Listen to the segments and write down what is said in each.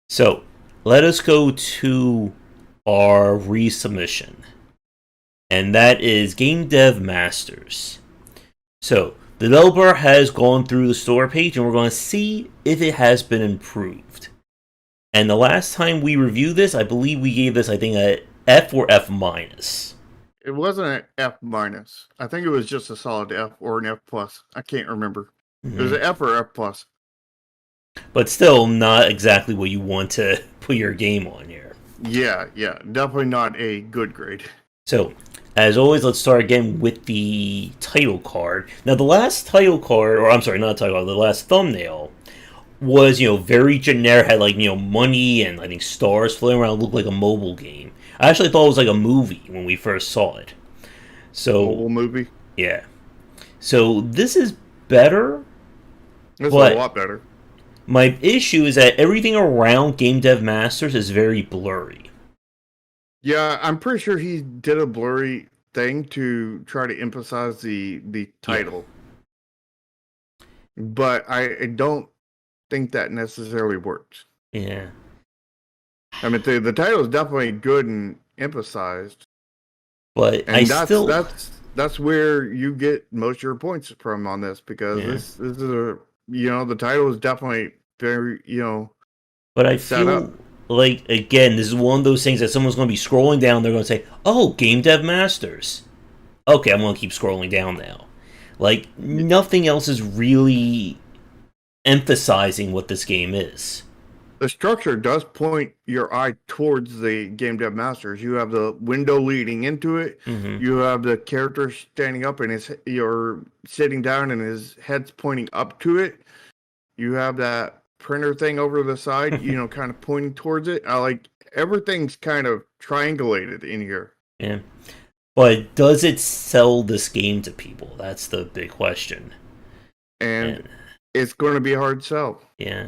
So let us go to our resubmission, and that is Game Dev Masters. So the developer has gone through the store page, and we're going to see if it has been improved. And the last time we reviewed this, I believe we gave this, I think, a F or F minus. It wasn't an F minus. I think it was just a solid F or an F plus. I can't remember. It was an F or F plus. But still not exactly what you want to put your game on here. Yeah, definitely not a good grade. So, as always, let's start again with the title card. Now, the last title card, or I'm sorry, not title card, the last thumbnail was, very generic, had money and I think stars floating around, looked like a mobile game. I actually thought it was like a movie when we first saw it. So, mobile movie? Yeah. So, this is better. It's a lot better. My issue is that everything around Game Dev Masters is very blurry. Yeah, I'm pretty sure he did a blurry thing to try to emphasize the title. Yeah. But I don't think that necessarily works. Yeah. I mean, the title is definitely good and emphasized. But that's where you get most of your points from on this, because this is the title is definitely very, But I feel like, again, this is one of those things that someone's going to be scrolling down, they're going to say, oh, Game Dev Masters. Okay, I'm going to keep scrolling down now. Like, nothing else is really emphasizing what this game is. The structure does point your eye towards the Game Dev Masters. You have the window leading into it. Mm-hmm. You have the character standing up and you're sitting down and his head's pointing up to it. You have that printer thing over the side, kind of pointing towards it. Everything's kind of triangulated in here. Yeah. But does it sell this game to people? That's the big question. And it's going to be a hard sell. Yeah.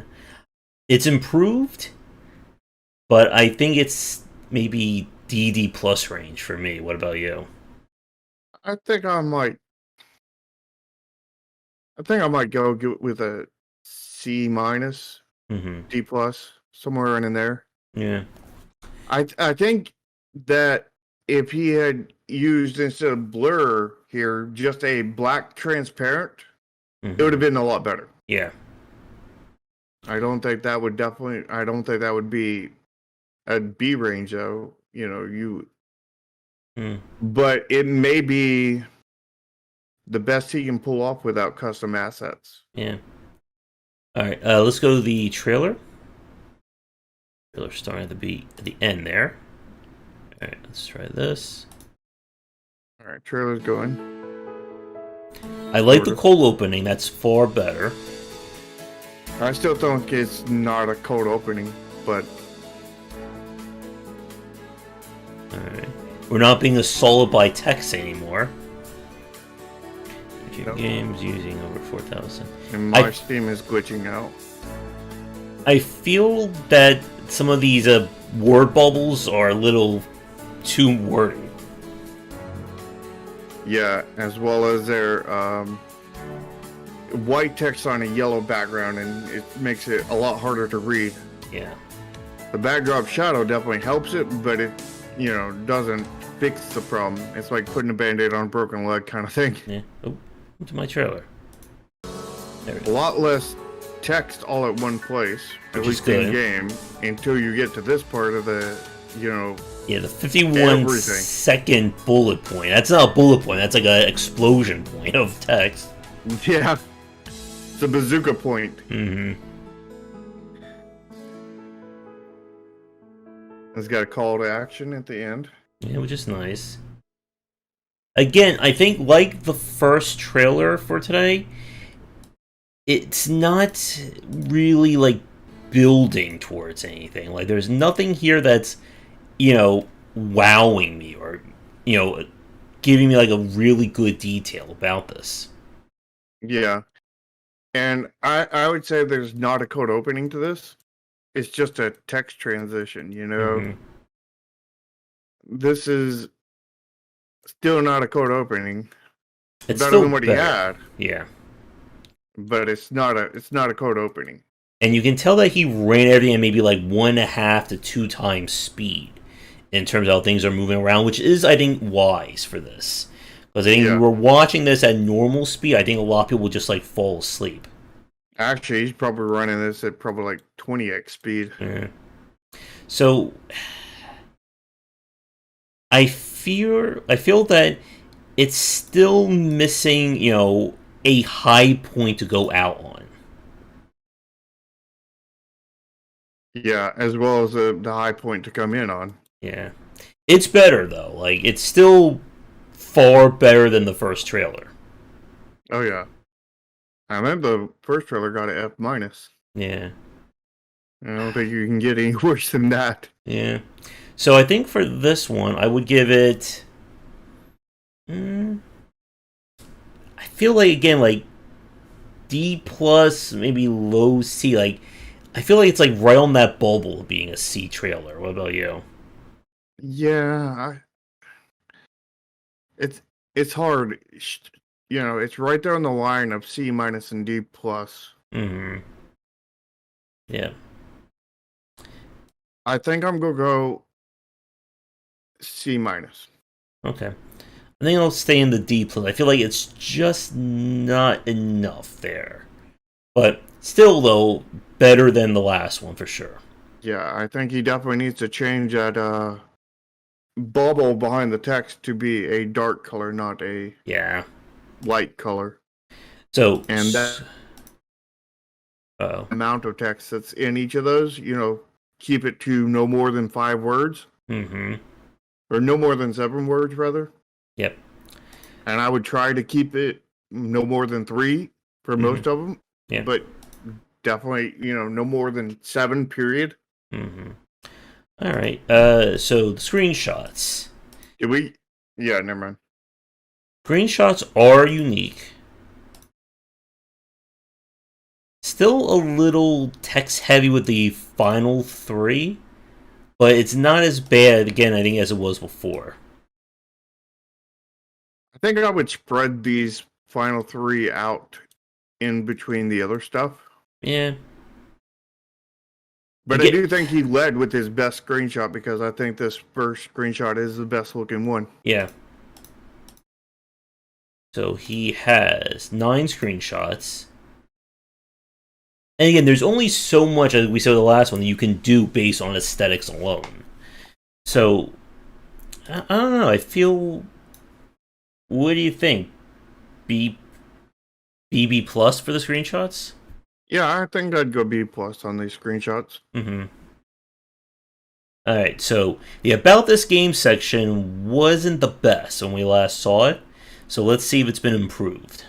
It's improved, but I think it's maybe DD plus range for me. What about you? I think I might go with a C minus, D plus, somewhere in there. Yeah. I think that if he had used, instead of blur here, just a black transparent, it would have been a lot better. Yeah. I don't think that would be a B range though. But it may be the best he can pull off without custom assets. Yeah. All right, let's go to the trailer. Trailer starting at the end there. All right, let's try this. All right, trailer's going. I like the cold opening. That's far better. I still think it's not a cold opening, but... Alright. We're not being assaulted by text anymore. Games using over 4,000. And my Steam is glitching out. I feel that some of these word bubbles are a little too wordy. Yeah, as well as their... white text on a yellow background, and it makes it a lot harder to read. Yeah. The backdrop shadow definitely helps it, but it, doesn't fix the problem. It's like putting a band-aid on a broken leg kind of thing. Yeah. Oh, to my trailer. There a lot less text all at one place, at least in game, until you get to this part of the, Yeah, the 51-second bullet point. That's not a bullet point. That's like an explosion point of text. Yeah. The bazooka point. It's got a call to action at the end. Yeah, which is nice. Again, I think like the first trailer for today, it's not really like building towards anything. Like there's nothing here that's, wowing me or, giving me like a really good detail about this. Yeah. And I would say there's not a code opening to this. It's just a text transition, This is still not a code opening. It's better than what he had. Yeah. But it's not a code opening. And you can tell that he ran everything at maybe like 1.5 to 2 times speed in terms of how things are moving around, which is, I think, wise for this. Because I think we Yeah. were watching this at normal speed, I think a lot of people would just like fall asleep. Actually, he's probably running this at probably like 20x speed. Yeah. So I feel that it's still missing, a high point to go out on. Yeah, as well as the high point to come in on. Yeah. It's better though. Like it's still far better than the first trailer. Oh yeah, I remember the first trailer got an F minus. Yeah. I don't think you can get any worse than that. Yeah. So I think for this one I would give it I feel like again like D plus, maybe low C. Like I feel like it's like right on that bubble of being a C trailer. What about you? Yeah, it's it's hard. It's right there on the line of C minus and D plus. Hmm. Yeah. I think I'm gonna go C minus. Okay. I think I'll stay in the D plus. I feel like it's just not enough there. But still, though, better than the last one for sure. Yeah, I think he definitely needs to change that bubble behind the text to be a dark color, not a Yeah. light color. So, And that oh. amount of text that's in each of those, keep it to no more than 5 words, Mm-hmm. or no more than 7 words, rather. Yep. And I would try to keep it no more than 3 for most of them. Yeah. But definitely, no more than 7, period. Mm-hmm. All right. So the screenshots. Did we? Yeah, never mind. Screenshots are unique. Still a little text heavy with the final 3, but it's not as bad, again, I think, as it was before. I think I would spread these final 3 out in between the other stuff. Yeah. But I do think he led with his best screenshot, because I think this first screenshot is the best looking one. Yeah. So he has 9 screenshots. And again, there's only so much, as we said the last one, that you can do based on aesthetics alone. So, I don't know. I feel. What do you think? BB plus for the screenshots? Yeah, I think I'd go B plus on these screenshots. Mm-hmm. Alright, so the About This Game section wasn't the best when we last saw it. So let's see if it's been improved.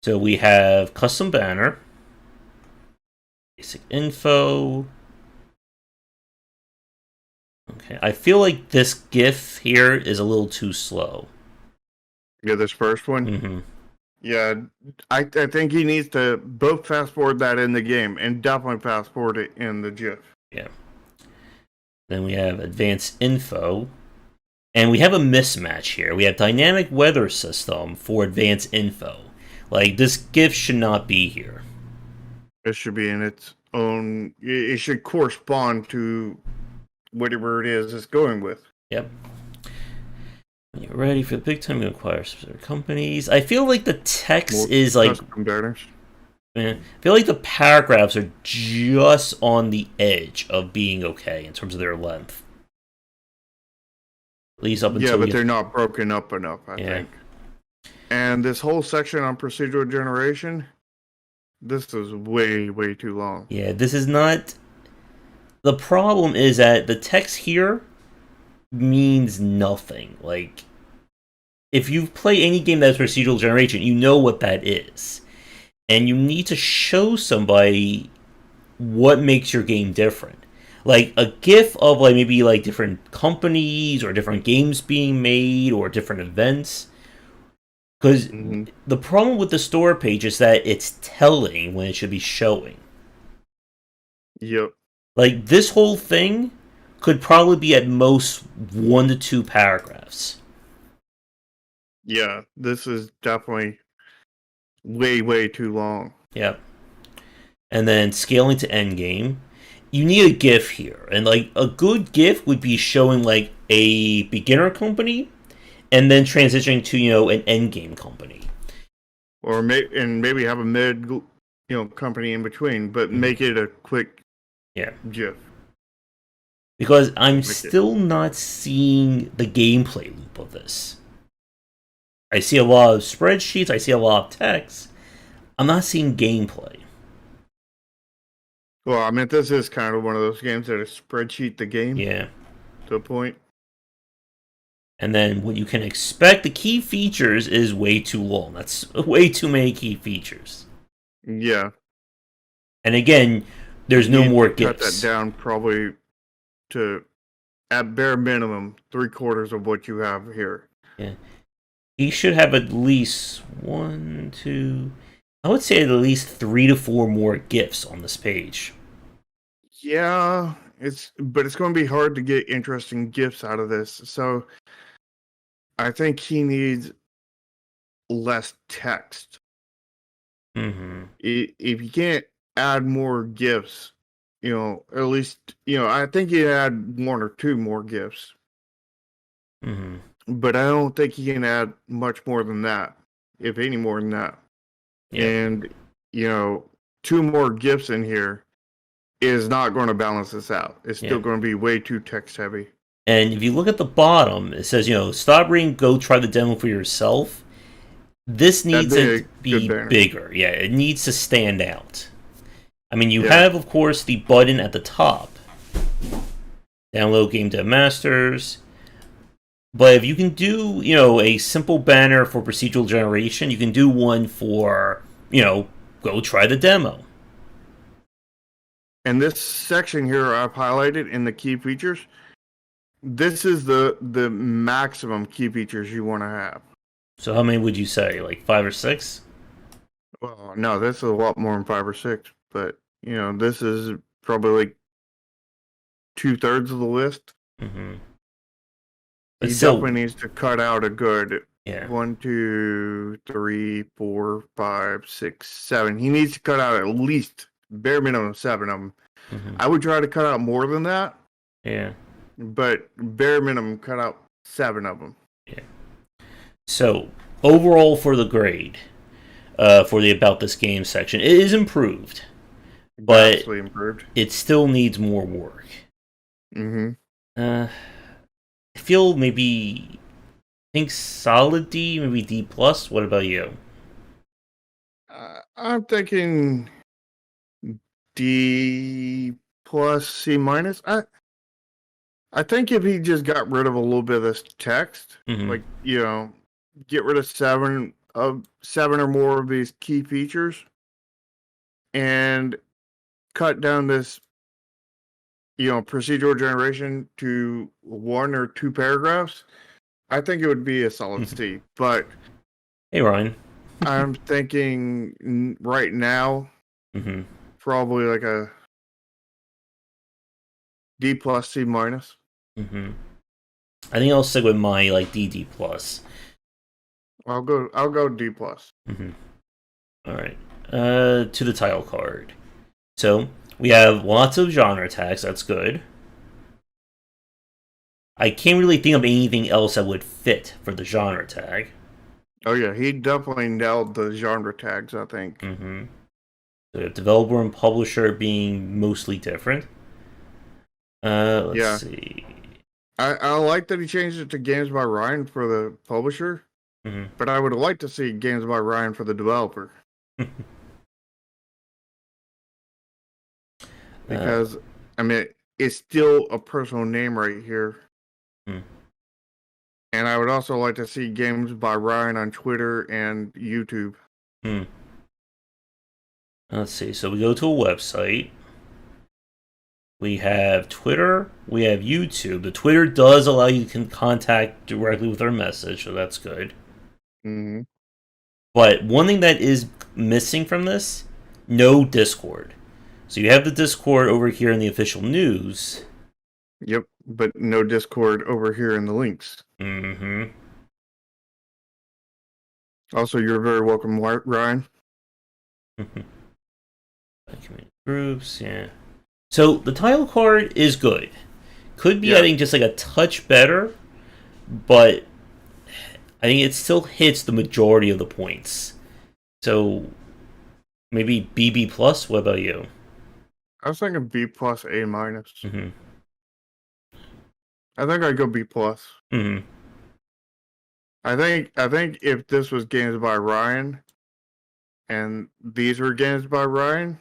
So we have custom banner, basic info. Okay, I feel like this GIF here is a little too slow. Yeah, this first one? Mm-hmm. Yeah, I think he needs to both fast forward that in the game and definitely fast forward it in the GIF. Yeah. Then we have advanced info. And we have a mismatch here. We have dynamic weather system for advanced info. Like, this GIF should not be here. It should be in its own. It should correspond to whatever it is it's going with. Yep. When you're ready for the big time, you acquire specific companies. I feel like the text More is like. custom banners. I feel like the paragraphs are just on the edge of being okay in terms of their length. At least up until. Yeah, but they're not broken up enough, I think. And this whole section on procedural generation, this is way, way too long. Yeah, this is not. The problem is that the text here means nothing. Like, if you play any game that's procedural generation, you know what that is. And you need to show somebody what makes your game different. Like, a GIF of, like, maybe, like, different companies or different games being made or different events. Because the problem with the store page is that it's telling when it should be showing. Yep. Like, this whole thing could probably be at most 1 to 2 paragraphs. Yeah, this is definitely way, way too long. Yep. and then scaling to endgame. You need a GIF here, and like a good GIF would be showing like a beginner company, and then transitioning to an endgame company. Or maybe have a company in between, but make it a quick Yeah, GIF. because I'm Make it. still not seeing the gameplay loop of this. I see a lot of spreadsheets, I see a lot of text. I'm not seeing gameplay. Well, I mean, this is kind of one of those games that is spreadsheet the game Yeah. to a point. And then what you can expect, the key features is way too long. That's way too many key features. Yeah. And again, You there's no need more to cut that gifts. down probably to, at bare minimum, 3/4 of what you have here. Yeah. He should have at least one, two, I would say at least 3 to 4 more gifts on this page. Yeah, but it's going to be hard to get interesting gifts out of this. So I think he needs less text. Mm-hmm. If you can't add more gifts, at least, I think you add 1 or 2 more gifts, Mm-hmm. but I don't think you can add much more than that, if any more than that. Yeah. And, 2 more gifts in here is not going to balance this out. It's Yeah. still going to be way too text heavy. And if you look at the bottom, it says, stop reading, go try the demo for yourself. This That'd needs be to a good be banner. bigger. Yeah, it needs to stand out. I mean, you Yeah. have, of course, the button at the top. Download Game Dev Masters. But if you can do, a simple banner for procedural generation, you can do one for, go try the demo. And this section here I've highlighted in the key features, this is the maximum key features you want to have. So how many would you say? Like 5 or 6? Well, no, this is a lot more than 5 or 6, but this is probably like 2/3 of the list. Mm-hmm. But He still, definitely needs to cut out a good yeah. 1, 2, 3, 4, 5, 6, 7. He needs to cut out at least bare minimum 7 of them. Mm-hmm. I would try to cut out more than that. Yeah. But bare minimum, cut out 7 of them. Yeah. So overall for the grade, for the About This Game section, it is improved, but Vastly improved. it still needs more work. Mm-hmm. I feel maybe, I think solid D, maybe D plus. What about you? I'm thinking D plus, C minus. I think if he just got rid of a little bit of this text, Mm-hmm. like get rid of 7 or more of these key features, and cut down this procedural generation to 1 or 2 paragraphs, I think it would be a solid C. But Hey Ryan. I'm thinking right now, Mm-hmm. probably like a D plus, C minus. Mm-hmm. I think I'll stick with my like D plus. I'll go D plus. Mm-hmm. All right. To the title card. So we have lots of genre tags. That's good. I can't really think of anything else that would fit for the genre tag. Oh yeah, he definitely nailed the genre tags, I think. Mm-hmm. The developer and publisher being mostly different. Let's see. I like that he changed it to Games by Ryan for the publisher, Mm-hmm. but I would like to see Games by Ryan for the developer. Because, I mean, it's still a personal name right here. Hmm. And I would also like to see Games by Ryan on Twitter and YouTube. Let's see. So we go to a website. We have Twitter. We have YouTube. The Twitter does allow you to contact directly with our message, so that's good. Mm-hmm. But one thing that is missing from this, no Discord. So you have the Discord over here in the official news. Yep, but no Discord over here in the links. Mm-hmm. Also, you're very welcome, Ryan. Community groups, yeah. So the title card is good. Could be, Yeah. I think, just like a touch better, but I think it still hits the majority of the points. So maybe BB plus. What about you? I was thinking B plus, A minus. Mm-hmm. I think I'd go B plus. Mm-hmm. I think if this was games by Ryan, and these were games by Ryan,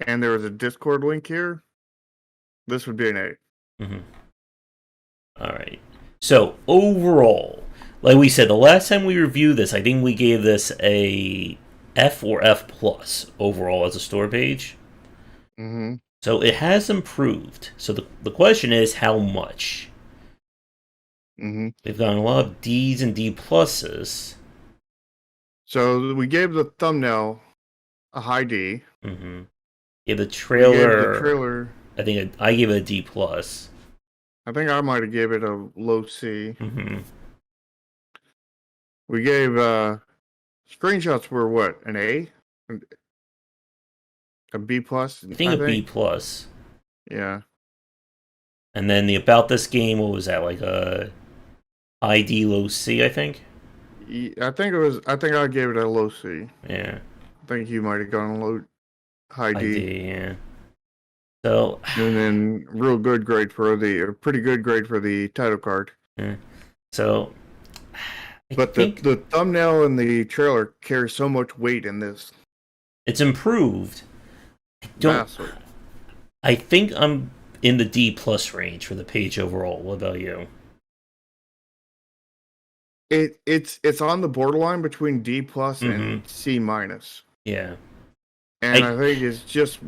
and there was a Discord link here, this would be an A. Mm-hmm. All right. So overall, like we said, the last time we reviewed this, I think we gave this a F or F plus overall as a store page. Mm-hmm. So it has improved. So the question is, how much? Mm-hmm. We've gotten a lot of D's and D pluses. So we gave the thumbnail a high D. Mm-hmm. Yeah, the We gave trailer. the trailer. I think I gave it a D plus. I think I might have gave it a low C. Mm-hmm. We gave screenshots were what, an A, a B plus. I think a B plus. Yeah. And then the about this game, what was that, like a ID low C? I think. I think it was. I think I gave it a low C. Yeah. I think you might have gone high D. ID, yeah. So. And then pretty good grade for the title card. Yeah. So. But the thumbnail and the trailer carry so much weight in this. It's improved. Massive. I think I'm in the D plus range for the page overall. What about you? It's on the borderline between D plus and C minus. Yeah. And I think it's just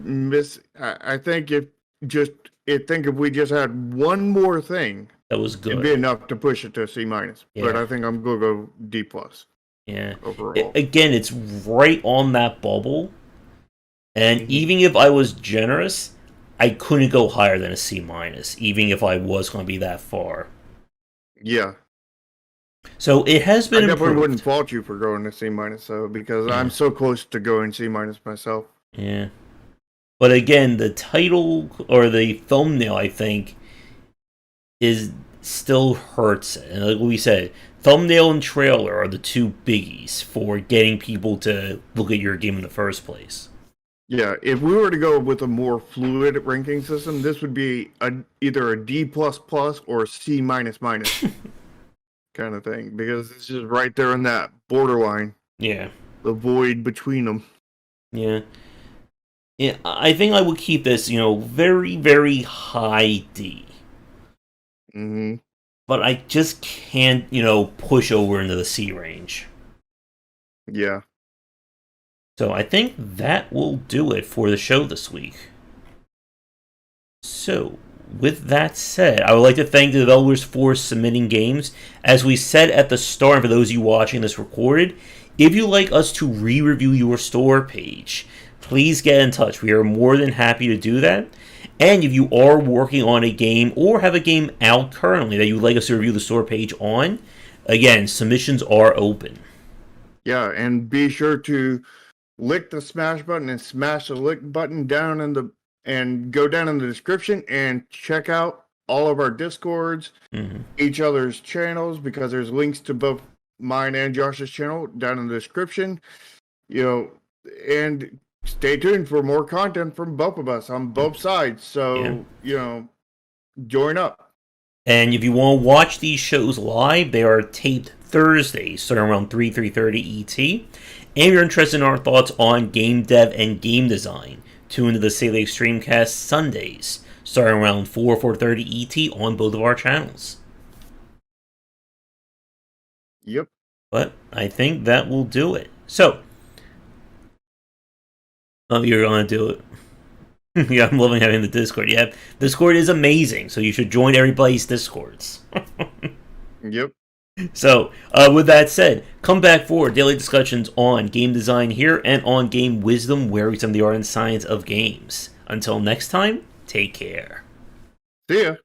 I think if we just had one more thing, that was good, it'd be enough to push it to C minus. Yeah. But I think I'm gonna go D plus. Yeah. Overall. Again, it's right on that bubble. And even if I was generous, I couldn't go higher than a C minus, even if I was going to be that far. Yeah. So it has been. I definitely improved. wouldn't fault you for going to C minus, though, because I'm so close to going C minus myself. Yeah. But again, the title or the thumbnail, I think, is still hurts it. And like we said, thumbnail and trailer are the two biggies for getting people to look at your game in the first place. Yeah, if we were to go with a more fluid ranking system, this would be either a D plus plus or a C minus minus kind of thing, because it's just right there in that borderline. Yeah. The void between them. Yeah. Yeah, I think I would keep this, very, very high D. Mm-hmm. But I just can't, push over into the C range. Yeah. So I think that will do it for the show this week. So, with that said, I would like to thank the developers for submitting games. As we said at the start, for those of you watching this recorded, if you'd like us to re-review your store page, please get in touch. We are more than happy to do that. And if you are working on a game or have a game out currently that you would like us to review the store page on, again, submissions are open. Yeah, and be sure to lick the smash button and smash the lick button and go down in the description and check out all of our Discords, each other's channels, because there's links to both mine and Josh's channel down in the description. And stay tuned for more content from both of us on both sides. So, join up. And if you want to watch these shows live, they are taped Thursdays, starting around 3:30 ET. And if you're interested in our thoughts on game dev and game design, tune into the Saley Extremecast Sundays, starting around 4:30 ET on both of our channels. Yep. But I think that will do it. So, you're going to do it. Yeah, I'm loving having the Discord. Yeah, Discord is amazing, so you should join everybody's Discords. Yep. So, with that said, come back for daily discussions on game design here and on game wisdom, where we examine the art and science of games. Until next time, take care. See ya.